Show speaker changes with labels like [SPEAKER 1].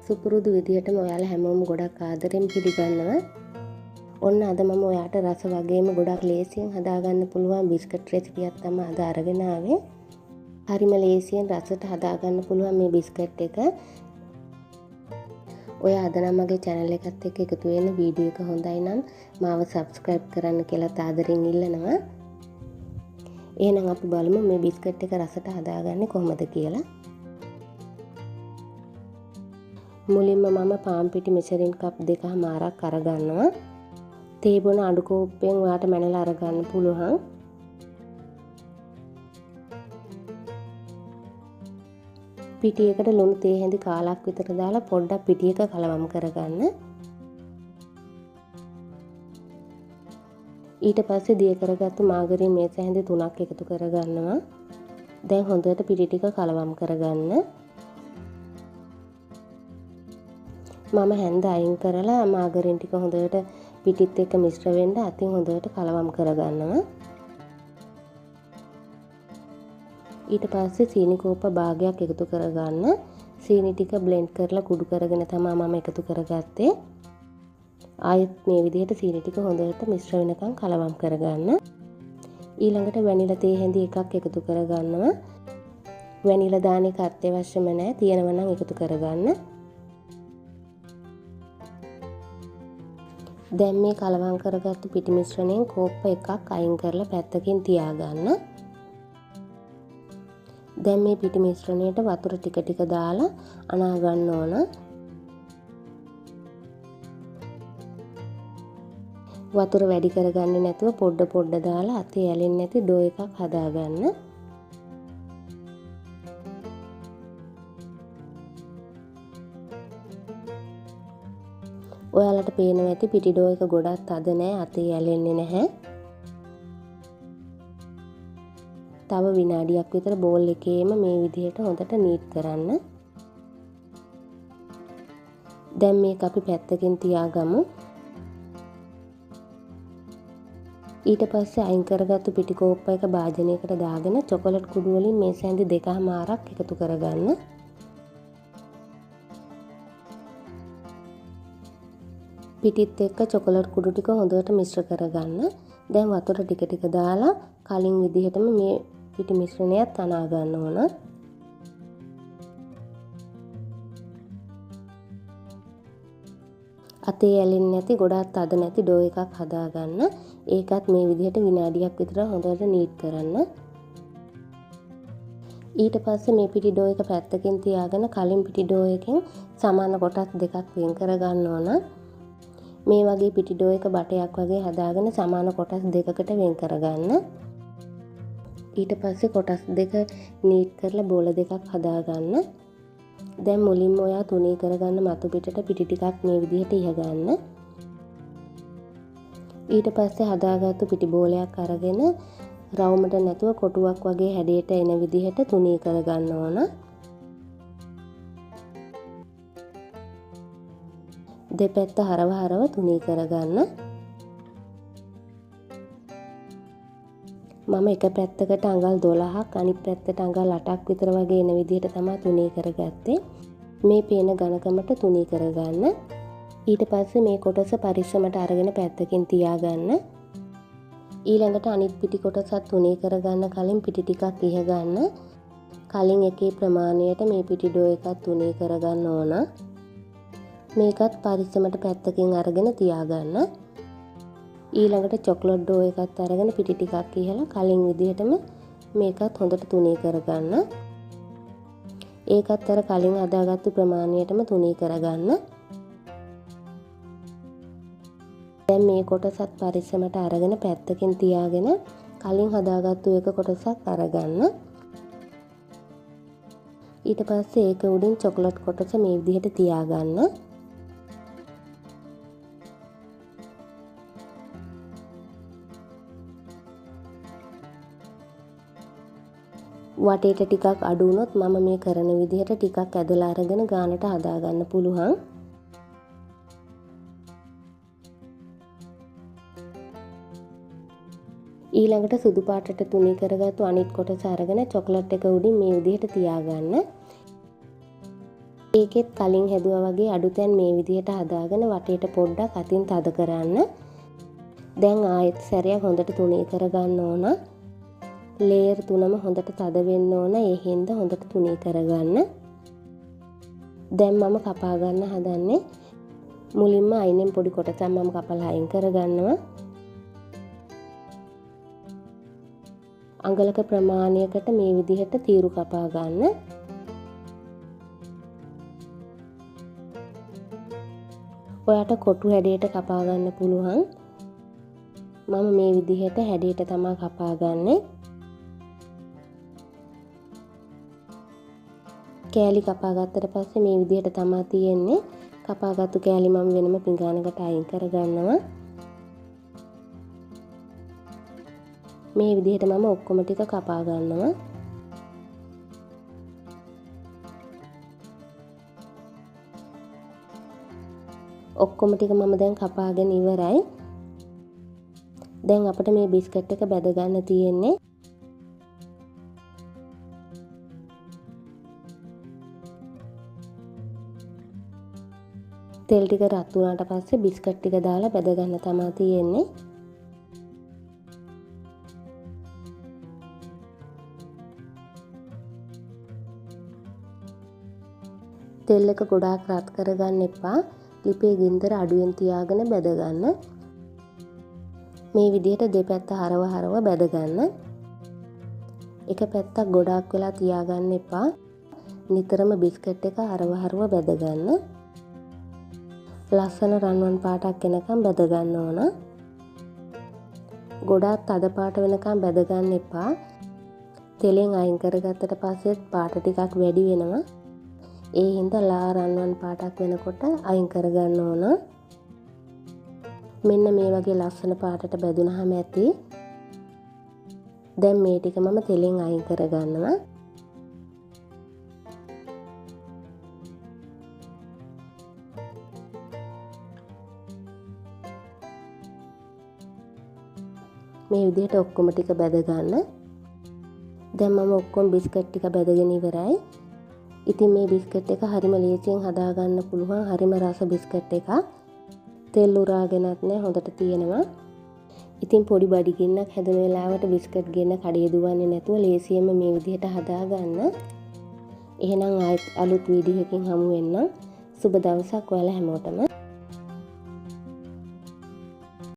[SPEAKER 1] සුපුරුදු විදිහටම ඔයාලා හැමෝම ගොඩක් ආදරෙන් පිළිගන්නවා. ඔන්න අද මම ඔයාට රස වගේම ගොඩක් ලේසියෙන් හදාගන්න පුළුවන් බිස්කට් රෙසිපියක් තමයි අද අරගෙන ආවේ. හරිම ලේසියෙන් රසට හදාගන්න පුළුවන් මේ බිස්කට් එක. ඔයා අද නම් මගේ channel එකත් එක්ක එකතු වෙන වීඩියෝ එක හොඳයි නම් මාව subscribe කරන්න කියලා ආදරෙන් ඉල්ලනවා. එහෙනම් අපි බලමු මේ බිස්කට් එක රසට හදාගන්නේ කොහොමද කියලා. මුලින්ම මම පාන් පිටි මෙෂරින් කප් 2මාරක් අරගන්නවා. තේ බොන අඩු කෝප්පෙන් ඔයාට මැනලා අරගන්න පුළුවන්. පිටියකට ලුණු තේ හැඳි කාලක් විතර දාලා පොඩ්ඩක් පිටියක කලවම් කරගන්න. ඊට පස්සේ දිය කරගත්තු මාගරින් මේස හැඳි 3ක් එකතු කරගන්නවා. දැන් හොඳට පිටි ටික කලවම් කරගන්න. මම හැන්ද අයින් කරලා මාගරින් ටික හොඳට පිටිත් එක්ක මිශ්‍ර වෙන්න අතින් හොඳට කලවම් කරගන්නවා. ඊට පස්සේ සීනි කෝප්ප භාගයක් එකතු කරගන්න. සීනි ටික බ්ලෙන්ඩ් කරලා කුඩු කරගෙන තමයි මම එකතු කරගත්තේ. ආයෙත් මේ විදිහට සීනි ටික හොඳට මිශ්‍ර වෙනකන් කලවම් කරගන්න. ඊළඟට වැනිලා තේ හැඳි එකක් එකතු කරගන්නවා. වැනිලා දාන එක අත්‍යවශ්‍යම නැහැ. තියෙනවා නම් එකතු කරගන්න. දැන් මේ කලවම් කරගත්තු පිටි මිශ්‍රණයෙන් කෝප්ප එකක් අයින් කරලා පැත්තකින් තියාගන්න. දැන් මේ පිටි මිශ්‍රණයට වතුර ටික ටික දාලා අනා ගන්න ඕන. වතුර වැඩි කරගන්නේ නැතුව පොඩ දාලා අතේ ඇලෙන්නේ නැති ඩෝ එකක් හදාගන්න. ඔයාලට පේනවා ඇති පිටි ඩෝ එක ගොඩක් තද නෑ, අතේ ඇලෙන්නේ නැහැ. තව විනාඩියක් විතර බෝල් එකේම මේ විදිහට හොඳට නීට් කරන්න. දැන් මේක අපි පැත්තකින් තියාගමු. ඊට පස්සේ අයින් කරගත්තු පිටි කෝප්ප එක භාජනයකට දාගෙන චොකලට් කුඩු වලින් මේ සැඳි 2මාරක් එකතු කරගන්න. පිටිත් එක්ක චොකලට් කුඩු ටික හොඳට මිශ්‍ර කරගන්න. දැන් වතුර ටික ටික දාලා කලින් විදිහටම මේ පිටි මිශ්‍රණයත් අනා ගන්න ඕන. අතේ ඇලෙන්නේ නැති ගොඩක් තද නැති ඩෝ එකක් හදාගන්න. ඒකත් මේ විදිහට විනාඩියක් විතර හොඳට නීට් කරන්න. ඊට පස්සේ මේ පිටි ඩෝ එක පැත්තකින් තියාගෙන කලින් පිටි ඩෝ එකෙන් සමාන කොටස් දෙකක් වෙන් කරගන්න ඕන. මේ වගේ පිටි ඩෝ එක බටයක් වගේ හදාගෙන සමාන කොටස් දෙකකට වෙන් කරගන්න. ඊට පස්සේ කොටස් දෙක නීට් කරලා බෝල දෙකක් හදාගන්න. දැන් මුලින්ම ඔයා තුනී කරගන්න මතු පිටට පිටි ටිකක් මේ විදිහට ඉහගන්න. ඊට පස්සේ හදාගත්තු පිටි බෝලයක් අරගෙන රවුමට නැතුව කොටුවක් වගේ හැඩයට එන විදිහට තුනී කරගන්න ඕන. දෙපැත්ත හරව තුනී කරගන්න. මම එක පැත්තකට අඟල් 12ක් අනිත් පැත්තට අඟල් 8ක් විතර වගේ එන විදිහට තමයි තුනී කරගත්තේ. මේ පේන ඝනකමට තුනී කරගන්න. ඊට පස්සේ මේ කොටස පරිස්සමට අරගෙන පැත්තකින් තියාගන්න. ඊළඟට අනිත් පිටි කොටසත් තුනී කරගන්න කලින් පිටි ටිකක් ඉහගන්න. කලින් එකේ ප්‍රමාණයට මේ පිටි ඩෝ එකක් තුනී කරගන්න ඕන. මේකත් පරිස්සමට පැත්තකින් අරගෙන තියාගන්න. ඊළඟට චොකලට් ඩෝ එකත් අරගෙන පිටි ටිකක් ඉහලා කලින් විදිහටම මේකත් හොඳට තුනී කරගන්න. ඒකත් අර කලින් හදාගත්තු ප්‍රමාණයටම තුනී කරගන්න. දැන් මේ කොටසත් පරිස්සමට අරගෙන පැත්තකින් තියාගෙන කලින් හදාගත්තු එක කොටසක් අරගන්න. ඊට පස්සේ ඒක උඩින් චොකලට් කොටස මේ විදිහට තියාගන්න. වටේට ටිකක් අඩු වුණොත් මම මේ කරන විදිහට ටිකක් ඇදලා අරගෙන ගානට හදාගන්න පුළුවන්. ඊළඟට සුදු පාටට තුනී කරගත්තු අනිත් කොටස අරගෙන චොකලට් එක උඩින් මේ විදිහට තියාගන්න. ඒකෙත් කලින් හැදුවා වගේ අඩුතැන් මේ විදිහට හදාගෙන වටේට පොඩ්ඩක් අතින් තද කරන්න. දැන් ආයෙත් සැරයක් හොඳට තුනී කරගන්න ඕන. ලේයර් තුනම හොඳට තද වෙන්න ඕන. ඒ හින්දා හොඳට තුනී කරගන්න. දැන් මම කපා ගන්න හදන්නේ. මුලින්ම අයිනෙන් පොඩි කොටසක් මම කපලා අයින් කරගන්නවා. අඟලක ප්‍රමාණයකට මේ විදිහට තීරු කපා ගන්න. ඔයාට කොටු හැඩයට කපා ගන්න පුළුවන්. මම මේ විදිහට හැඩයට තමයි කපා ගන්නෙ. කෑලි කපා ගත්තට පස්සේ මේ විදිහට තමයි තියෙන්නේ. කපාගත්තු කෑලි මම වෙනම පිඟානකට අයින් කරගන්නවා. මේ විදිහට මම ඔක්කොම ටික කපා ගන්නවා. ඔක්කොම ටික මම දැන් කපාගෙන ඉවරයි. දැන් අපිට මේ බිස්කට් එක බැද ගන්න තියෙන්නේ. තෙල් ටික රත් වුණාට පස්සේ බිස්කට් ටික දාලා බැද ගන්න තමයි තියෙන්නේ. තෙල් එක ගොඩාක් රත් කරගන්න එපා. ලිපේ ගින්දර අඩුවෙන් තියාගෙන බැද ගන්න. මේ විදිහට දෙපැත්ත හරව හරව බැද ගන්න. එක පැත්තක් ගොඩාක් වෙලා තියාගන්න එපා. නිතරම බිස්කට් එක හරව හරව බැද ගන්න. ලස්සන රන්වන් පාටක් එනකම් බැද ගන්න ඕන. ගොඩාක් තද පාට වෙනකම් බැද ගන්න එපා. තෙලෙන් අයින් කරගත්තට පස්සේ පාට ටිකක් වැඩි වෙනවා. ඒ හින්දා ලා රන්වන් පාටක් වෙනකොට අයින් කරගන්න ඕන. මෙන්න මේ වගේ ලස්සන පාටට බැදුනහම ඇති. දැන් මේ ටික මම තෙලෙන් අයින් කරගන්නවා. මේ විදිහට ඔක්කොම ටික බැද ගන්න. දැන් මම ඔක්කොම බිස්කට් ටික බැදගෙන ඉවරයි. ඉතින් මේ බිස්කට් එක හරිම ලේසියෙන් හදා ගන්න පුළුවන්. හරිම රස බිස්කට් එකක්. තෙල් උරාගෙනත් නෑ, හොඳට තියෙනවා. ඉතින් පොඩි බඩගින්නක් හැදෙන වෙලාවට බිස්කට් ගෙන්න කඩේ දුවන්නේ නැතුව ලේසියෙන්ම මේ විදිහට හදා ගන්න. එහෙනම් ආයෙත් අලුත් වීඩියෝ එකකින් හමු වෙන්නම්. සුබ දවසක් ඔයාලා හැමෝටම.